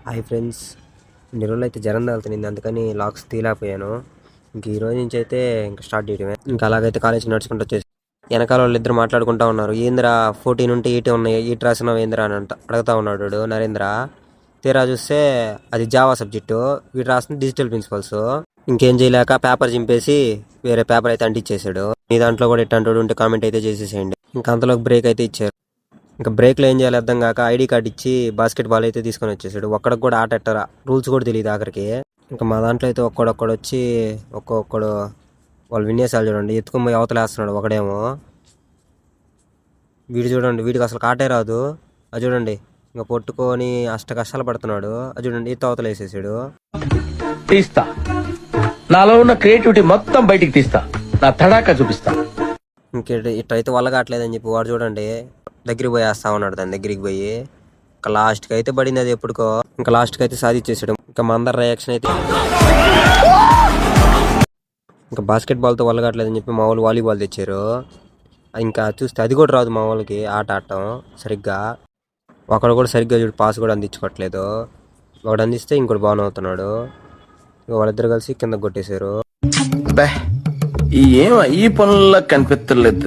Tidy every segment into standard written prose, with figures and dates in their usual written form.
Hi friends, ఇన్ని రోజులు అయితే జ్వరం తగులుతుంది, అందుకని లాక్స్ తీయలేకపోయాను. ఇంక ఈ రోజు నుంచి అయితే ఇంకా స్టార్ట్ చేయడమే. ఇంకా అలాగైతే కాలేజ్కి నడుచుకుంటూ వచ్చేసి వెనకాల వాళ్ళు ఇద్దరు మాట్లాడుకుంటా ఉన్నారు. ఏంద్రా 14 ఉంటే 8 ఉన్నాయి, 8 రాసినావు ఏంద్రా అని అడుగుతా ఉన్నాడు నరేంద్ర. తీరా చూస్తే అది జావా సబ్జెక్టు, వీడు రాసిన డిజిటల్ ప్రిన్సిపల్స్. ఇంకేం చేయలేక పేపర్ చింపేసి వేరే పేపర్ అయితే అంటించేసాడు. మీ దాంట్లో కూడా ఇట్లాంటి ఉంటే కామెంట్ అయితే చేసేసేయండి. ఇంకా అంతలోకి బ్రేక్ అయితే ఇచ్చారు. ఇంకా బ్రేక్లో ఏం చేయాలి అర్థం కాక ఐడి కార్డ్ ఇచ్చి బాస్కెట్ బాల్ అయితే తీసుకొని వచ్చేసాడు. ఒక్కడికి కూడా ఆట ఎట్టరా, రూల్స్ కూడా తెలియదు ఆఖరికి. ఇంకా మా దాంట్లో అయితే ఒక్కడొక్కడు వచ్చి ఒక్కొక్కడు వాళ్ళు విన్యాసాలు చూడండి, ఎత్తుకొని పోయి అవతలేస్తున్నాడు ఒకడేమో. వీడు చూడండి, వీడికి అసలు కాటే రాదు. అది చూడండి, ఇంకా పట్టుకొని అష్ట కష్టాలు పడుతున్నాడు. అది చూడండి, ఎత్తు అవతలేసేసాడు. తీస్తా, నాలో ఉన్న క్రియేటివిటీ మొత్తం బయటికి తీస్తా, నా తడాకా చూపిస్తా. ఇట్లయితే వల్ల కావట్లేదని చెప్పి వాడు చూడండి దగ్గరికి పోయి వేస్తా ఉన్నాడు. దాని దగ్గరికి పోయి ఇంకా లాస్ట్కి అయితే పడింది అది ఎప్పుడుకో. ఇంకా లాస్ట్కి అయితే సాధించేసాడు. ఇంకా మా అందరి రియాక్షన్ అయితే ఇంకా బాస్కెట్ బాల్తో వల్ల కావట్లేదని చెప్పి మా వాళ్ళు వాలీబాల్ తెచ్చారు. ఇంకా చూస్తే అది కూడా రాదు మా వాళ్ళకి ఆట ఆడటం సరిగ్గా. ఒకడు కూడా సరిగ్గా చూడు పాస్ కూడా అందించుకోవట్లేదు. ఒకడు అందిస్తే ఇంకోటి బాగా అవుతున్నాడు. వాళ్ళిద్దరు కలిసి కింద కొట్టేశారు. ఏం ఈ పనుల్లో కనిపించలేదు,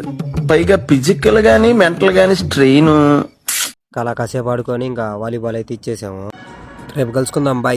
పైగా ఫిజికల్ గానీ మెంటల్ గానీ స్ట్రెయిన్. అలా కాసేపు ఆడుకొని ఇంకా వాలీబాల్ అయితే ఇచ్చేసాము. రేపు కలుసుకుందాం, బాయ్.